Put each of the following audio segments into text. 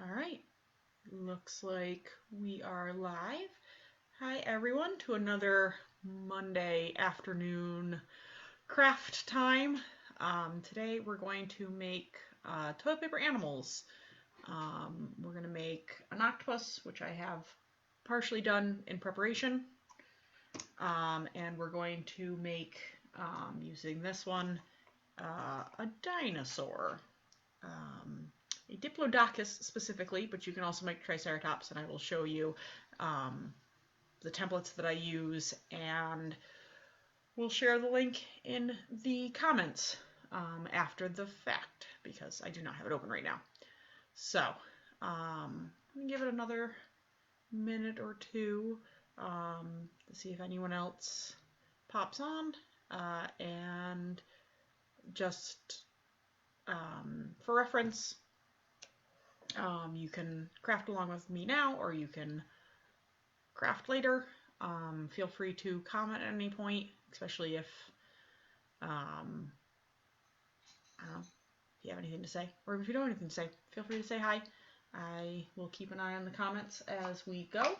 All right, looks like we are live. Hi everyone to another Monday afternoon craft time. Today we're going to make toilet paper animals. We're going to make an octopus, which I have partially done in preparation. And we're going to make, using this one, a dinosaur. A Diplodocus specifically, but you can also make Triceratops, and I will show you the templates that I use, and we'll share the link in the comments after the fact, because I do not have it open right now. So, give it another minute or two to see if anyone else pops on, and just for reference, you can craft along with me now, or you can craft later. Feel free to comment at any point, especially if, I don't know, if you have anything to say, or if you don't have anything to say, feel free to say hi. I will keep an eye on the comments as we go.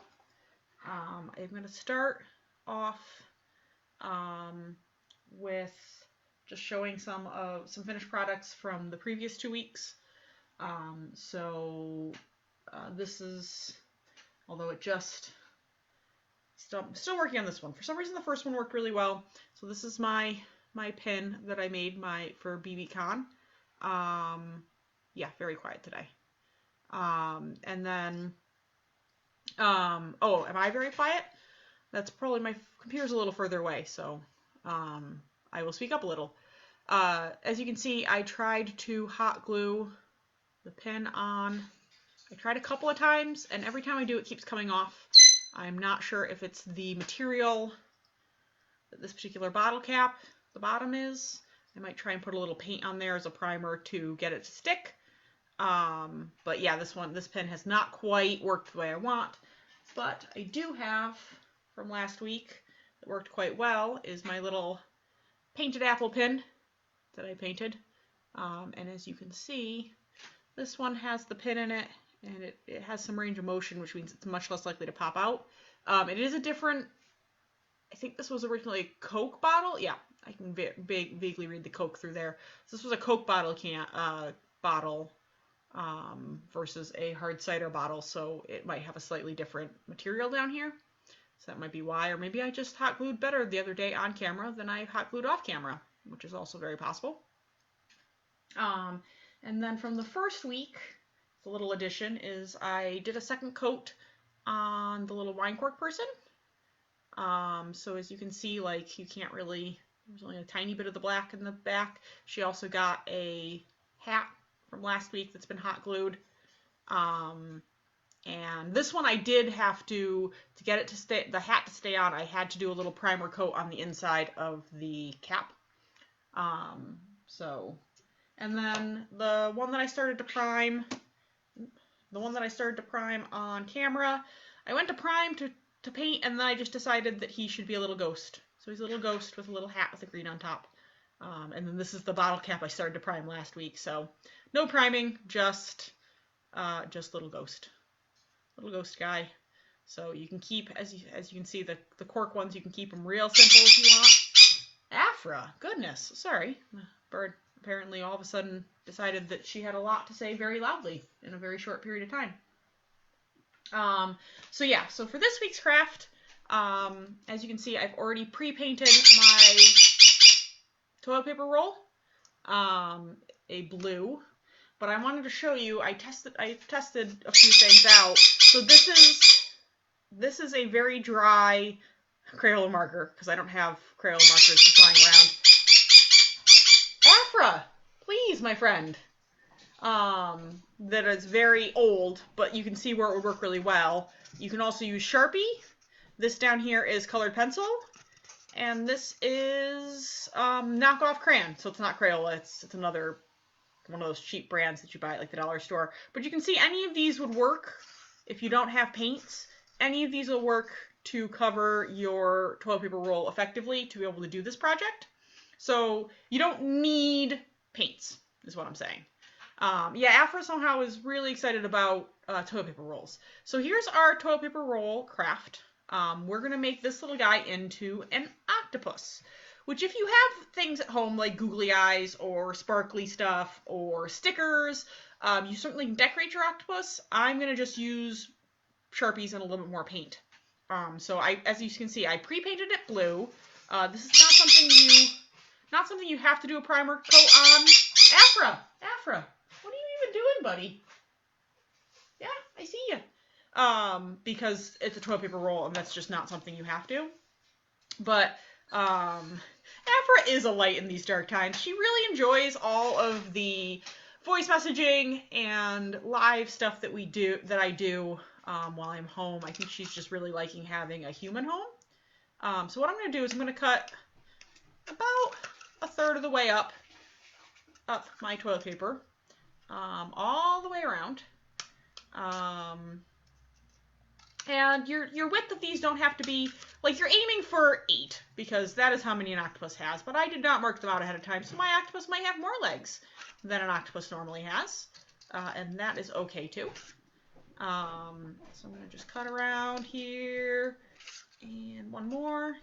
I'm going to start off with just showing some finished products from the previous 2 weeks. This is, although it just, still working on this one. For some reason, the first one worked really well. So this is my pin that I made for BBCon. Yeah, very quiet today. And then, oh, am I very quiet? That's probably my computer's a little further away, so I will speak up a little. As you can see, I tried to hot glue the pin on. I tried a couple of times, and every time I do, it keeps coming off. I'm not sure if it's the material that this particular bottle cap, the bottom is. I might try and put a little paint on there as a primer to get it to stick. But yeah, this pin has not quite worked the way I want. But I do have, from last week, that worked quite well, is my little painted apple pin that I painted. And as you can see, this one has the pin in it, and it has some range of motion, which means it's much less likely to pop out. It is a different, I think this was originally a Coke bottle. Yeah, I can vaguely read the Coke through there. So this was a Coke bottle versus a hard cider bottle, so it might have a slightly different material down here. So that might be why, or maybe I just hot glued better the other day on camera than I hot glued off camera, which is also very possible. And then from the first week, the little addition is I did a second coat on the little wine cork person. So as you can see, like, you can't really, there's only a tiny bit of the black in the back. She also got a hat from last week that's been hot glued. And this one I did have to get it to stay, the hat to stay on, I had to do a little primer coat on the inside of the cap. And then the one that I started to prime on camera, I went to prime to paint, and then I just decided that he should be a little ghost. So he's a little ghost with a little hat with a green on top. And then this is the bottle cap I started to prime last week. So no priming, just little ghost guy. So you can keep, as you can see, the cork ones, you can keep them real simple if you want. Afra, goodness, sorry. The bird apparently all of a sudden decided that she had a lot to say very loudly in a very short period of time. So for this week's craft, as you can see, I've already pre-painted my toilet paper roll, a blue, but I wanted to show you, I tested a few things out. So this is a very dry Crayola marker, because I don't have Crayola markers just lying around. Afra, please, my friend. That is very old, but you can see where it would work really well. You can also use Sharpie. This down here is colored pencil, and this is knockoff crayon. So it's not Crayola, it's another one of those cheap brands that you buy at like the dollar store. But you can see any of these would work if you don't have paints. Any of these will work to cover your toilet paper roll effectively to be able to do this project. So you don't need paints, is what I'm saying. Yeah, Afra somehow is really excited about toilet paper rolls. So here's our toilet paper roll craft. We're going to make this little guy into an octopus, which if you have things at home like googly eyes or sparkly stuff or stickers, you certainly can decorate your octopus. I'm going to just use Sharpies and a little bit more paint. So as you can see, I pre-painted it blue. This is not something you have to do a primer coat on. Afra, what are you even doing, buddy? Yeah, I see you. Because it's a toilet paper roll, and that's just not something you have to. But Afra is a light in these dark times. She really enjoys all of the voice messaging and live stuff that I do while I'm home. I think she's just really liking having a human home. So what I'm going to do is I'm going to cut about a third of the way up my toilet paper, all the way around. And your width of these don't have to be, like, you're aiming for 8, because that is how many an octopus has, but I did not mark them out ahead of time, so my octopus might have more legs than an octopus normally has, and that is okay too. So I'm going to just cut around here, and one more.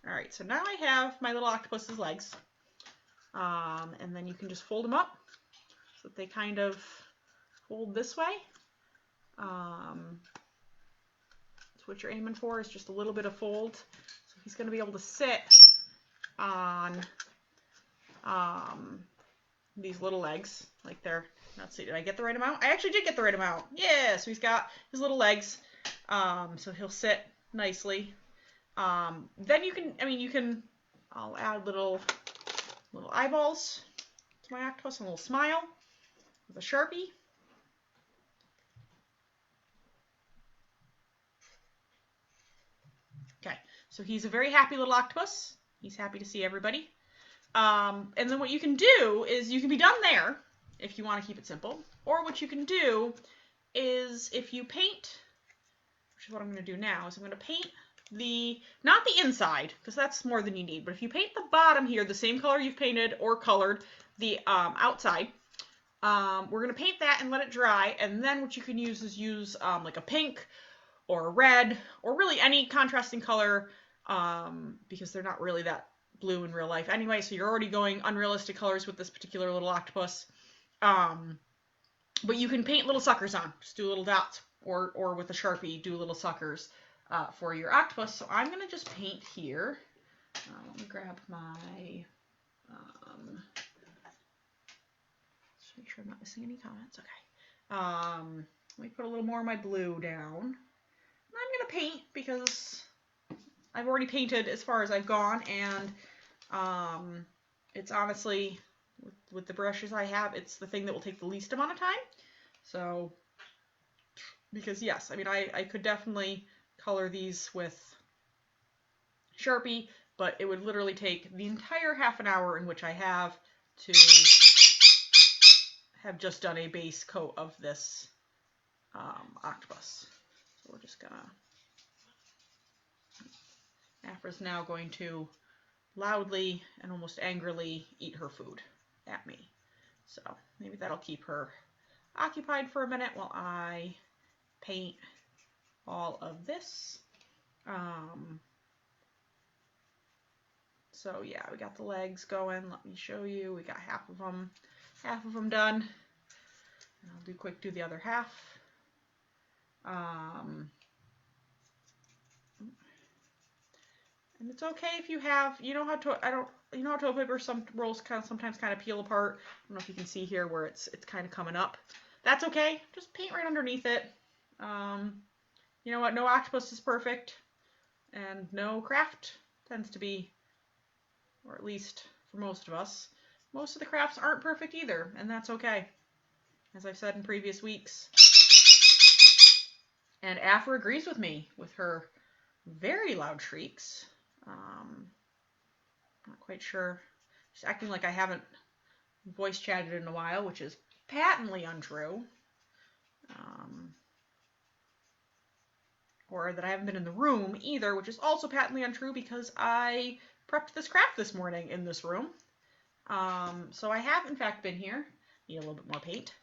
Alright, so now I have my little octopus's legs, and then you can just fold them up, so that they kind of fold this way. So what you're aiming for is just a little bit of fold. So he's going to be able to sit on these little legs, like they're, let's see, did I get the right amount? I actually did get the right amount. Yeah, so he's got his little legs. So he'll sit nicely. Then I'll add little eyeballs to my octopus, and a little smile with a Sharpie. Okay, so he's a very happy little octopus. He's happy to see everybody. And then what you can do is you can be done there if you want to keep it simple. Or what you can do is if you paint, which is what I'm going to do now, is I'm going to paint not the inside, because that's more than you need, but if you paint the bottom here the same color you've painted or colored the outside, we're going to paint that and let it dry, and then what you can use is like a pink or a red, or really any contrasting color, because they're not really that blue in real life anyway, so you're already going unrealistic colors with this particular little octopus. But you can paint little suckers on, just do little dots, or with a Sharpie, do little suckers for your octopus. So I'm going to just paint here. Let me grab my, just make sure I'm not missing any comments. Okay. Let me put a little more of my blue down. I'm going to paint because I've already painted as far as I've gone, and it's honestly, with the brushes I have, it's the thing that will take the least amount of time. So, because yes, I mean, I could definitely color these with Sharpie, but it would literally take the entire half an hour in which I have to have just done a base coat of this octopus. So we're just gonna, Afra's now going to loudly and almost angrily eat her food at me. So maybe that'll keep her occupied for a minute while I paint all of this. So yeah, we got the legs going. Let me show you. We got half of them done. And I'll do the other half. And it's okay if you have, you know how toilet paper rolls sometimes kind of peel apart. I don't know if you can see here where it's kind of coming up. That's okay. Just paint right underneath it. You know what? No octopus is perfect, and no craft tends to be, or at least for most of us, most of the crafts aren't perfect either, and that's okay. As I've said in previous weeks. And Afra agrees with me with her very loud shrieks. Not quite sure. She's acting like I haven't voice chatted in a while, which is patently untrue. Or that I haven't been in the room either, which is also patently untrue because I prepped this craft this morning in this room. So I have in fact been here. need a little bit more paint.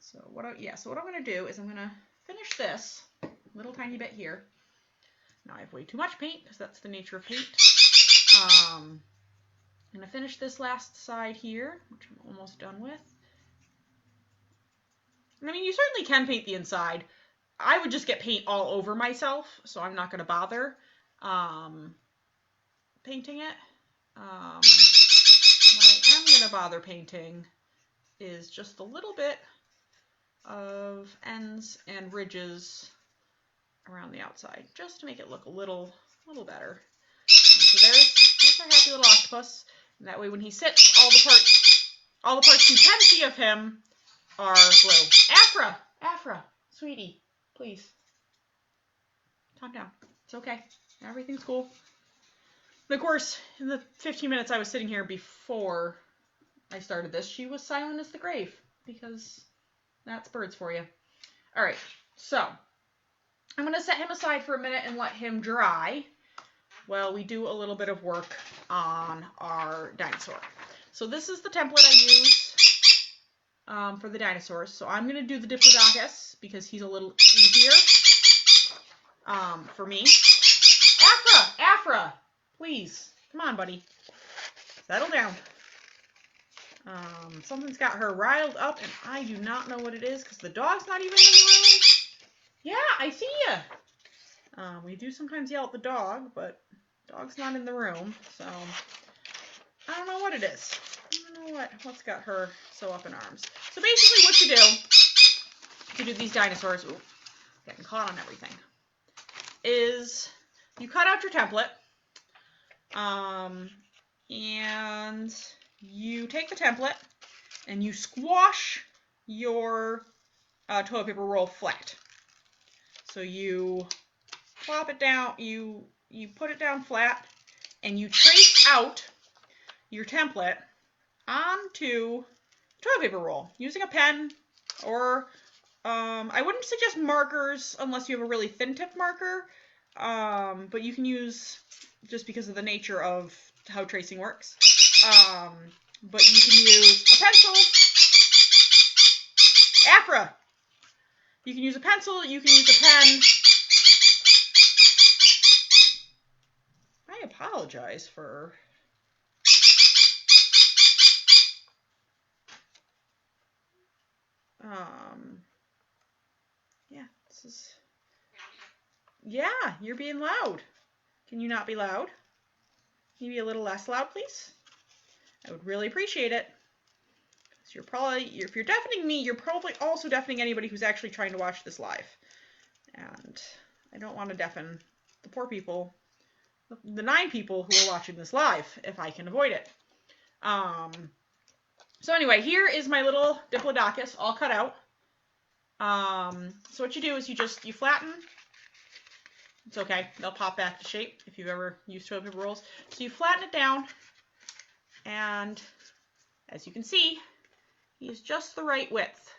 So what I'm going to do is I'm going to finish this little tiny bit here. Now I have way too much paint because that's the nature of paint. I'm going to finish this last side here, which I'm almost done with. And I mean, you certainly can paint the inside. I would just get paint all over myself, so I'm not going to bother painting it. What I am going to bother painting is just a little bit of ends and ridges around the outside, just to make it look a little better. So there's our happy little octopus. And that way when he sits, all the parts you can see of him are blue. Afra, sweetie, please. Calm down. It's okay. Everything's cool. And of course, in the 15 minutes I was sitting here before I started this, she was silent as the grave, because that's birds for you. All right, so I'm going to set him aside for a minute and let him dry while we do a little bit of work on our dinosaur. So this is the template I use for the dinosaurs. So I'm going to do the Diplodocus because he's a little easier for me. Afra, please. Come on, buddy. Settle down. Something's got her riled up, and I do not know what it is because the dog's not even in the room. Yeah, I see ya. We do sometimes yell at the dog, but the dog's not in the room, so I don't know what it is. I don't know what's got her so up in arms. So basically what you do to do these dinosaurs, ooh, getting caught on everything, is you cut out your template, and you take the template and you squash your toilet paper roll flat. So you plop it down, you put it down flat, and you trace out your template onto toilet paper roll using a pen, or I wouldn't suggest markers unless you have a really thin tip marker, but you can use, just because of the nature of how tracing works, but you can use a pencil. Afra! You can use a pencil, you can use a pen. I apologize for... yeah, this is... Yeah, you're being loud. Can you not be loud? Can you be a little less loud, please? I would really appreciate it. So you're probably, if you're deafening me, you're probably also deafening anybody who's actually trying to watch this live. And I don't want to deafen the poor people, the 9 people who are watching this live, if I can avoid it. So anyway, here is my little Diplodocus all cut out. So what you do is you flatten. It's okay, they'll pop back to shape if you've ever used toilet paper rolls. So you flatten it down, and as you can see, he's just the right width.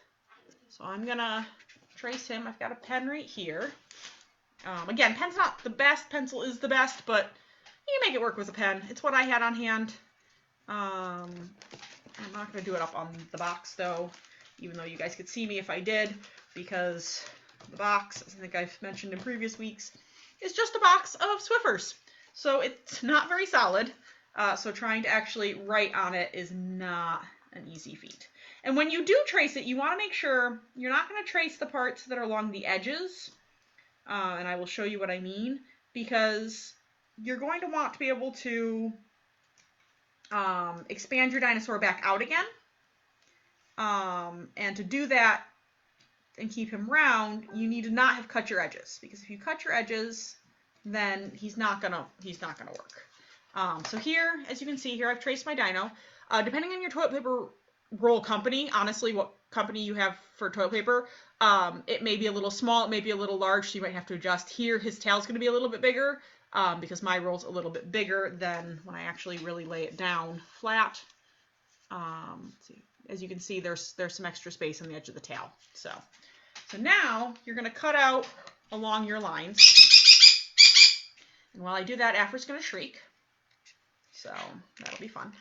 So I'm gonna trace him. I've got a pen right here. Again, pen's not the best, pencil is the best, but you can make it work with a pen. It's what I had on hand. I'm not gonna do it up on the box though, even though you guys could see me if I did, because the box, as I think I've mentioned in previous weeks, is just a box of Swiffers. So it's not very solid. So trying to actually write on it is not an easy feat. And when you do trace it, you want to make sure you're not going to trace the parts that are along the edges. And I will show you what I mean, because you're going to want to be able to expand your dinosaur back out again. And to do that and keep him round, you need to not have cut your edges, because if you cut your edges, then he's not gonna work. So here, as you can see here, I've traced my dino. Depending on your toilet paper roll company, honestly, what company you have for toilet paper, it may be a little small, it may be a little large, so you might have to adjust. Here, his tail's going to be a little bit bigger, because my roll's a little bit bigger than when I actually really lay it down flat. Let's see. As you can see, there's some extra space on the edge of the tail. So now you're going to cut out along your lines. And while I do that, Afra's going to shriek. So that'll be fun.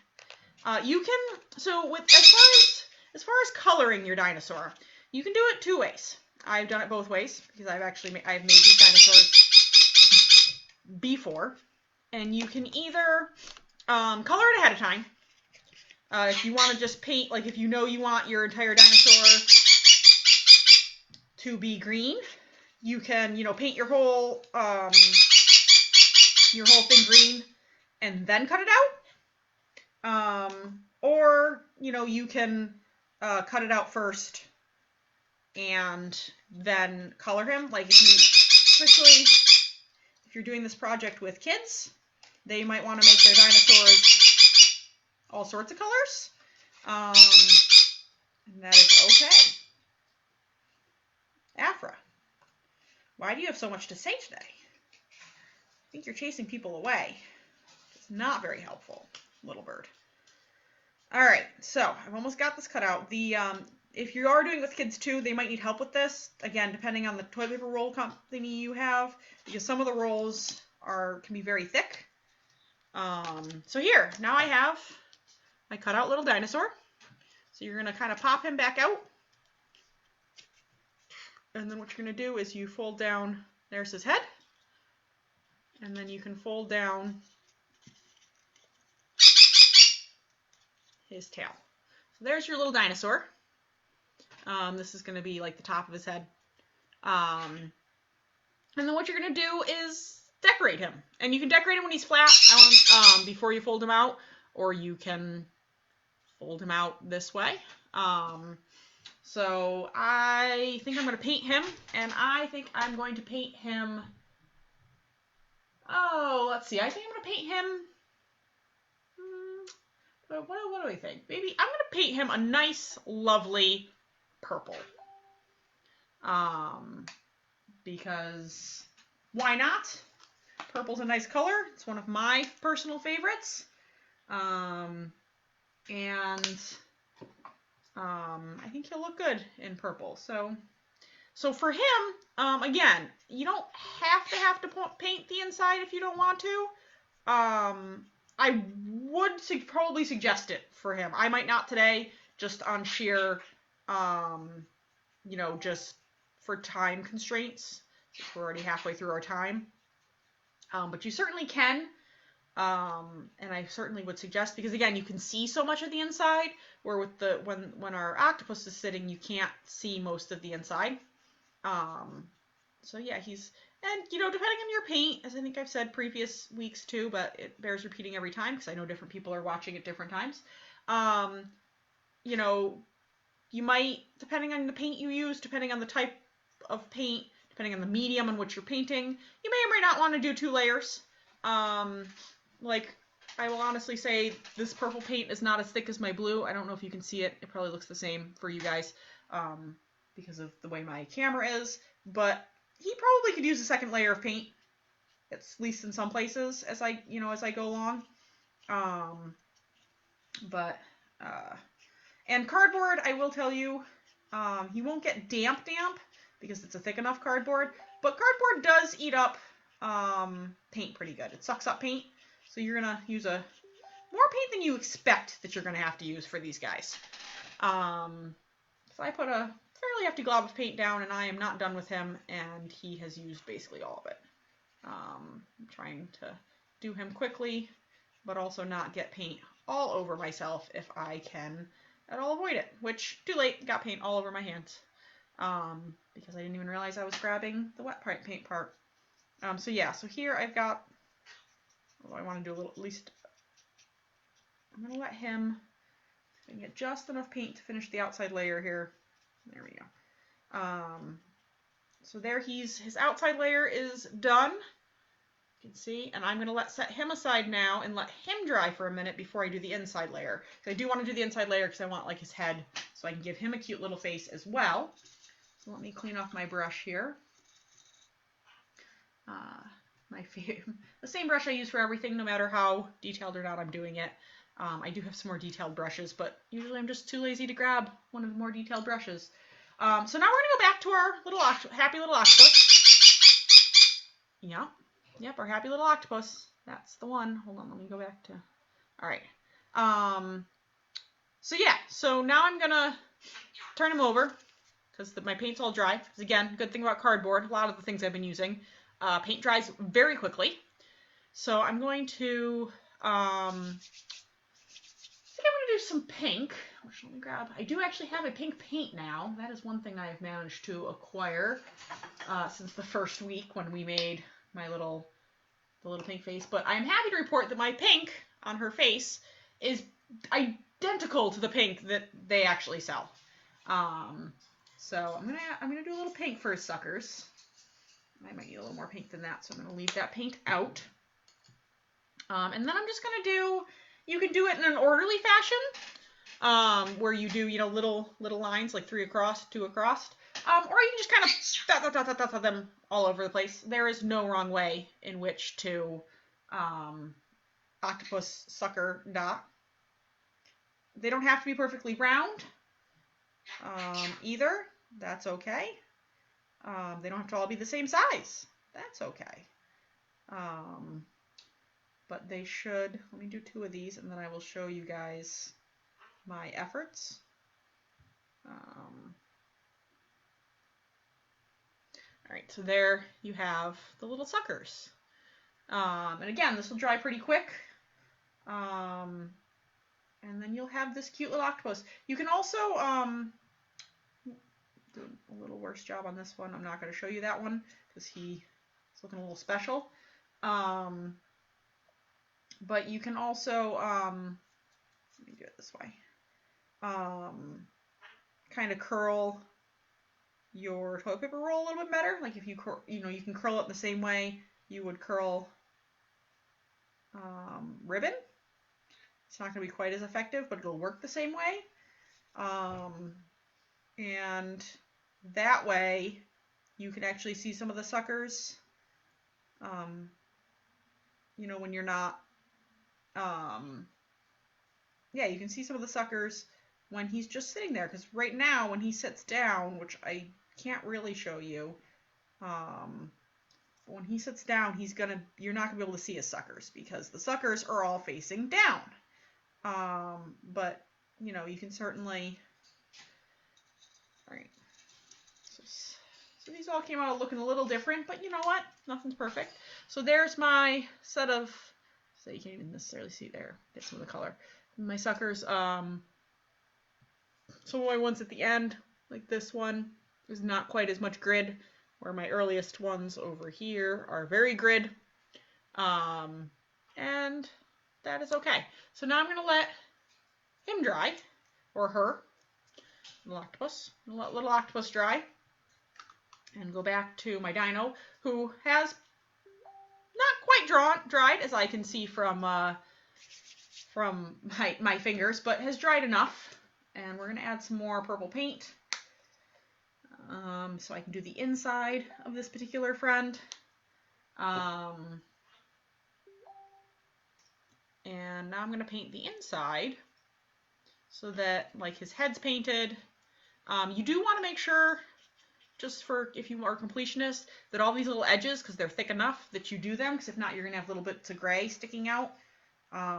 You can So as far as coloring your dinosaur, you can do it 2 ways. I've done it both ways because I've made these dinosaurs before, and you can either color it ahead of time. If you want to just paint, like if you know you want your entire dinosaur to be green, you can, paint your whole thing green and then cut it out. Or, you can cut it out first and then color him. Like especially if you're doing this project with kids, they might want to make their dinosaurs all sorts of colors. And that is okay. Afra, why do you have so much to say today? I think you're chasing people away. It's not very helpful, little bird. All right, so I've almost got this cut out. If you are doing it with kids too, they might need help with this. Again, depending on the toilet paper roll company you have, because some of the rolls can be very thick. So here, now I have my cut out little dinosaur. So you're gonna kind of pop him back out. And then what you're gonna do is you fold down, there's his head. And then you can fold down his tail. So there's your little dinosaur. This is going to be like the top of his head. And then what you're going to do is decorate him. And you can decorate him when he's flat before you fold him out, or you can fold him out this way. So I think I'm going to paint him, and I think I'm going to paint him, let's see, I think I'm going to paint him, what do I think? Maybe I'm going to paint him a nice, lovely purple. Because why not? Purple's a nice color. It's one of my personal favorites. And I think he'll look good in purple. So for him, again, you don't have to paint the inside if you don't want to. I would probably suggest it for him. I might not today, just on sheer, just for time constraints. We're already halfway through our time. But you certainly can. And I certainly would suggest, because again, you can see so much of the inside, where with when our octopus is sitting, you can't see most of the inside. So yeah, depending on your paint, as I think I've said previous weeks too, but it bears repeating every time because I know different people are watching at different times. You might, depending on the paint you use, depending on the type of paint, depending on the medium in which you're painting, you may or may not want to do 2 layers. Like, I will honestly say this purple paint is not as thick as my blue. I don't know if you can see it. It probably looks the same for you guys because of the way my camera is. But he probably could use a second layer of paint, at least in some places, as I go along. And cardboard, I will tell you, he won't get damp because it's a thick enough cardboard. But cardboard does eat up paint pretty good. It sucks up paint. So you're going to use more paint than you expect that you're going to have to use for these guys. So I put a fairly hefty glob of paint down, and I am not done with him, and he has used basically all of it. I'm trying to do him quickly, but also not get paint all over myself if I can at all avoid it, which, too late, got paint all over my hands, because I didn't even realize I was grabbing the wet paint part. So here I've got, I want to do at least, I'm going to let him, if I can get just enough paint to finish the outside layer here. There we go. So there his outside layer is done. You can see, and I'm going to set him aside now and let him dry for a minute before I do the inside layer. I do want to do the inside layer because I want like his head, so I can give him a cute little face as well. So let me clean off my brush here. The same brush I use for everything, no matter how detailed or not I'm doing it. I do have some more detailed brushes, but usually I'm just too lazy to grab one of the more detailed brushes. So now we're going to go back to our happy little octopus. Yep, our happy little octopus. That's the one. Hold on, let me go back to... All right. So yeah, so now I'm gonna turn him over because my paint's all dry. Because again, good thing about cardboard, a lot of the things I've been using, paint dries very quickly. So I'm going to, I think I'm going to do some pink, which let me grab. I do actually have a pink paint now. That is one thing I have managed to acquire since the first week when we made the little pink face. But I'm happy to report that my pink on her face is identical to the pink that they actually sell. So I'm gonna do a little pink for his suckers. I might need a little more pink than that, so I'm gonna leave that paint out. And then I'm just gonna do. You can do it in an orderly fashion, where you do little lines like 3 across, 2 across, or you can just kind of dot them all over the place. There is no wrong way in which to octopus sucker dot. They don't have to be perfectly round either. That's okay. They don't have to all be the same size. That's okay. But they should. Let me do 2 of these, and then I will show you guys my efforts. All right, so there you have the little suckers. And again, this will dry pretty quick. And then you'll have this cute little octopus. You can also do a little worse job on this one. I'm not going to show you that one because he's looking a little special. But you can also, let me do it this way, kind of curl your toilet paper roll a little bit better. Like if you can curl it the same way you would curl ribbon. It's not going to be quite as effective, but it'll work the same way. And that way you can actually see some of the suckers, when you're not, you can see some of the suckers when he's just sitting there. Because right now when he sits down, which I can't really show you, when he sits down, you're not going to be able to see his suckers because the suckers are all facing down. But, you can certainly, all right. So these all came out looking a little different, but you know what? Nothing's perfect. So there's my set of, so you can't even necessarily see there, get some of the color. My suckers, some of my ones at the end, like this one, is not quite as much grid, where my earliest ones over here are very grid. And that is okay. So now I'm going to let him dry, or her, little octopus dry, and go back to my dino, who has not quite dried, as I can see from my fingers, but has dried enough. And we're going to add some more purple paint, so I can do the inside of this particular friend. And now I'm going to paint the inside so that, like, his head's painted. You do want to make sure, just for if you are a completionist, that all these little edges, because they're thick enough, that you do them, because if not, you're going to have little bits of gray sticking out,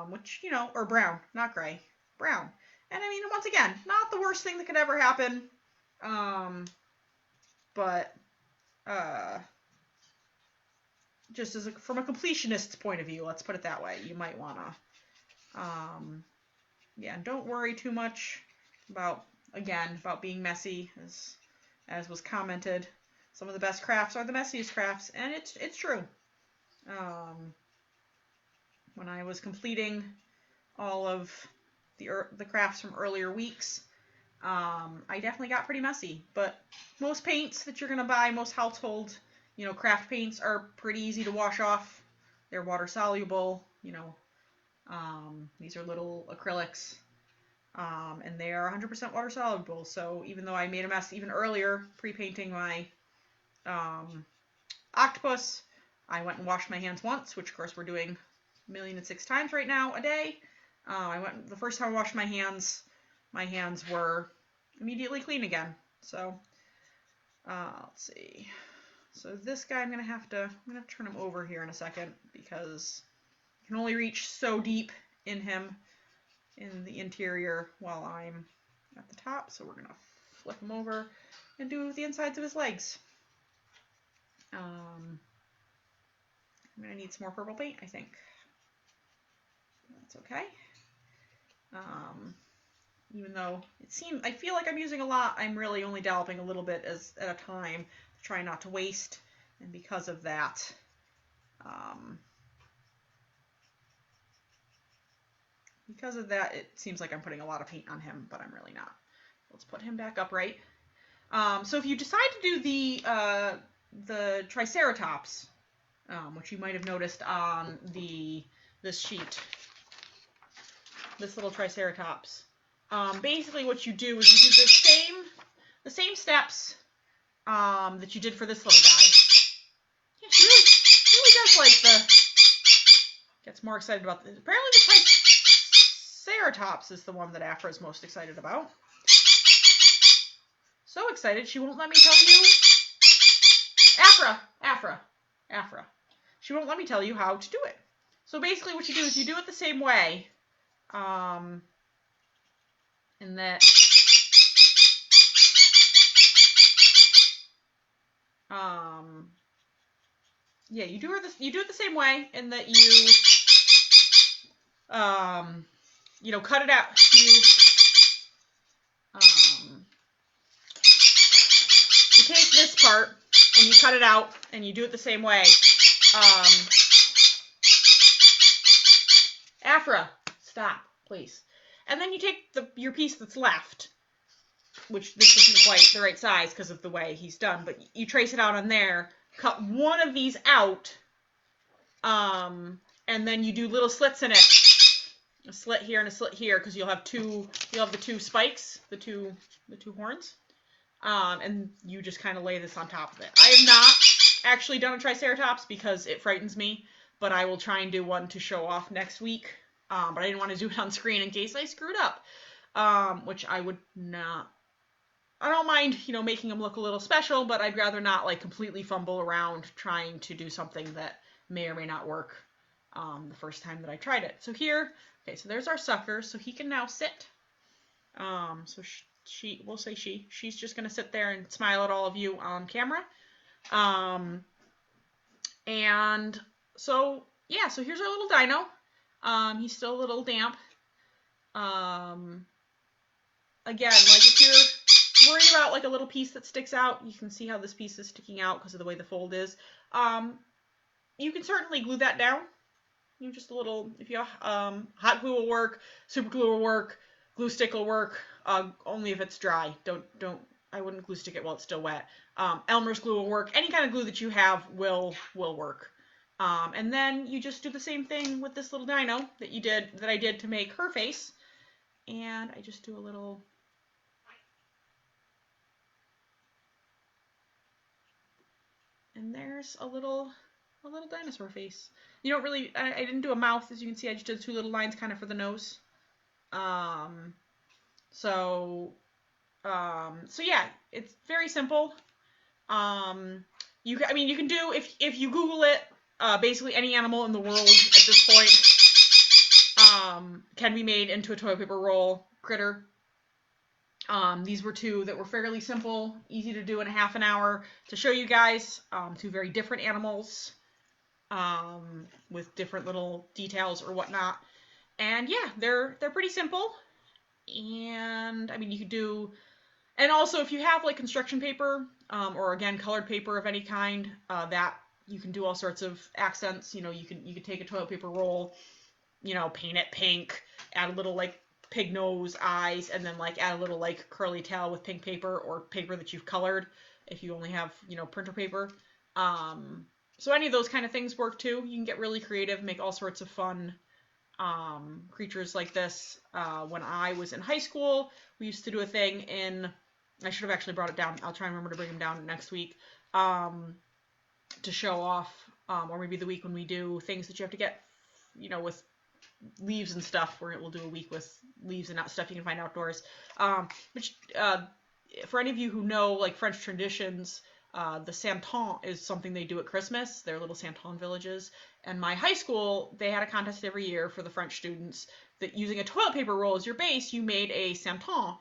which, or brown, not gray, brown. And I mean, once again, not the worst thing that could ever happen, but just from a completionist's point of view, let's put it that way, you might want to, don't worry too much about being messy, as was commented. Some of the best crafts are the messiest crafts, and it's true. When I was completing all of the crafts from earlier weeks, I definitely got pretty messy. But most paints that you're gonna buy, most household, craft paints, are pretty easy to wash off. They're water soluble. These are little acrylics. And they are 100% water soluble. So even though I made a mess even earlier pre-painting my octopus, I went and washed my hands once, which of course we're doing 1,000,006 times right now a day. The first time I washed my hands were immediately clean again. So let's see. So this guy, I'm gonna have to turn him over here in a second because I can only reach so deep in him in the interior while I'm at the top. So we're going to flip him over and do the insides of his legs. I'm going to need some more purple paint, I think. That's okay. Even though I feel like I'm using a lot, I'm really only dolloping a little bit at a time to try not to waste. And because of that, it seems like I'm putting a lot of paint on him, but I'm really not. Let's put him back upright. So if you decide to do the Triceratops, which you might have noticed on this sheet, this little Triceratops, basically what you do is you do the same steps that you did for this little guy. Yeah, she really does gets more excited about this. Apparently the Triceratops is the one that Afra is most excited about. So excited, she won't let me tell you. Afra. She won't let me tell you how to do it. So basically what you do is you do it the same way. In that yeah, you do it the same way in that you cut it out. You take this part and you cut it out and you do it the same way. Afra, stop, please. And then you take your piece that's left, which this isn't quite the right size because of the way he's done, but you trace it out on there, cut one of these out, and then you do little slits in it. A slit here and a slit here because you'll have the two spikes, the two horns. And you just kind of lay this on top of it. I have not actually done a Triceratops because it frightens me, but I will try and do one to show off next week. But I didn't want to do it on screen in case I screwed up, which I would not. I don't mind, making them look a little special, but I'd rather not completely fumble around trying to do something that may or may not work the first time that I tried it. So here, okay, so there's our sucker. So he can now sit. So we'll say she's just going to sit there and smile at all of you on camera. And so, yeah, so here's our little dino. He's still a little damp. Again, if you're worried about a little piece that sticks out, you can see how this piece is sticking out because of the way the fold is. You can certainly glue that down. Just a little, if you hot glue will work, super glue will work, glue stick will work, only if it's dry. I wouldn't glue stick it while it's still wet. Elmer's glue will work. Any kind of glue that you have will work. And then you just do the same thing with this little dino that I did to make her face. And I just do a little. And there's a little dinosaur face. You don't really, I didn't do a mouth, as you can see. I just did two little lines kind of for the nose. So yeah, it's very simple. You can do, if you Google it, basically any animal in the world at this point can be made into a toilet paper roll critter. These were two that were fairly simple, easy to do in a half an hour to show you guys. Two very different animals with different little details or whatnot. And yeah, they're pretty simple. And you could do, and also if you have construction paper or again colored paper of any kind, that you can do all sorts of accents. You could take a toilet paper roll, paint it pink, add a little pig nose, eyes, and then add a little curly tail with pink paper or paper that you've colored if you only have printer paper. So any of those kind of things work too. You can get really creative, make all sorts of fun creatures like this. When I was in high school, we used to do a thing I should have actually brought it down. I'll try and remember to bring them down next week to show off, or maybe the week when we do things that you have to get, with leaves and stuff, where we'll do a week with leaves and not stuff you can find outdoors. Which for any of you who know French traditions, the Santon is something they do at Christmas. They're little Santon villages. And my high school, they had a contest every year for the French students that using a toilet paper roll as your base, you made a santon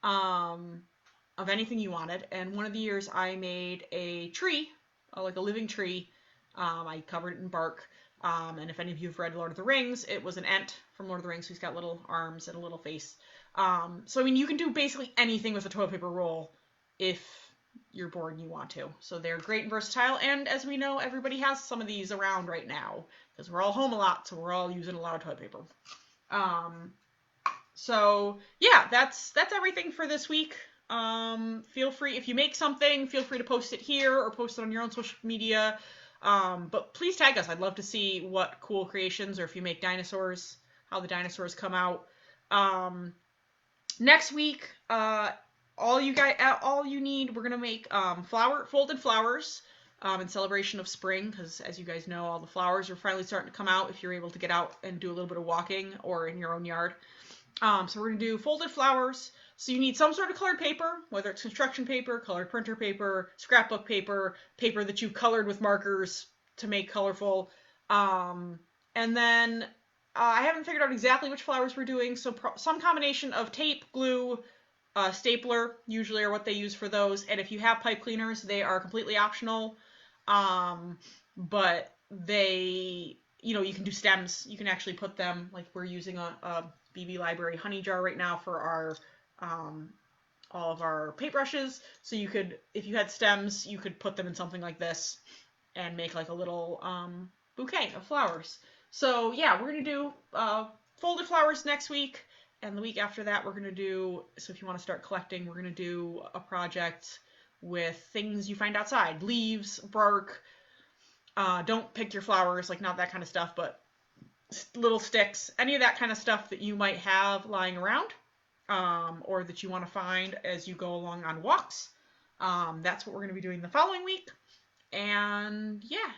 of anything you wanted. And one of the years I made a tree, like a living tree. I covered it in bark. And if any of you have read Lord of the Rings, it was an Ent from Lord of the Rings who's got little arms and a little face. So, I mean, you can do basically anything with a toilet paper roll if you're bored and you want to. So they're great and versatile. And as we know, everybody has some of these around right now because we're all home a lot, so we're all using a lot of toilet paper. So yeah, that's everything for this week. Feel free, if you make something, feel free to post it here or post it on your own social media. But please tag us. I'd love to see what cool creations, or if you make dinosaurs, how the dinosaurs come out. Next week, all you need, we're gonna make folded flowers in celebration of spring, because as you guys know, all the flowers are finally starting to come out if you're able to get out and do a little bit of walking or in your own yard. So we're gonna do folded flowers. So you need some sort of colored paper, whether it's construction paper, colored printer paper, scrapbook paper, paper that you've colored with markers to make colorful. And then I haven't figured out exactly which flowers we're doing, so some combination of tape, glue, stapler usually are what they use for those. And if you have pipe cleaners, they are completely optional. But they, you can do stems. You can actually put them, like we're using a BB Library honey jar right now for our all of our paintbrushes. So you could, if you had stems, you could put them in something like this and make like a little bouquet of flowers. So yeah, we're gonna do folded flowers next week, and the week after that we're gonna do, so if you want to start collecting, we're gonna do a project with things you find outside, leaves, bark. Don't pick your flowers, like not that kind of stuff, but little sticks, any of that kind of stuff that you might have lying around, or that you want to find as you go along on walks. That's what we're going to be doing the following week. And yeah,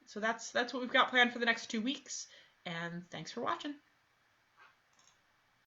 so that's what we've got planned for the next 2 weeks. And thanks for watching.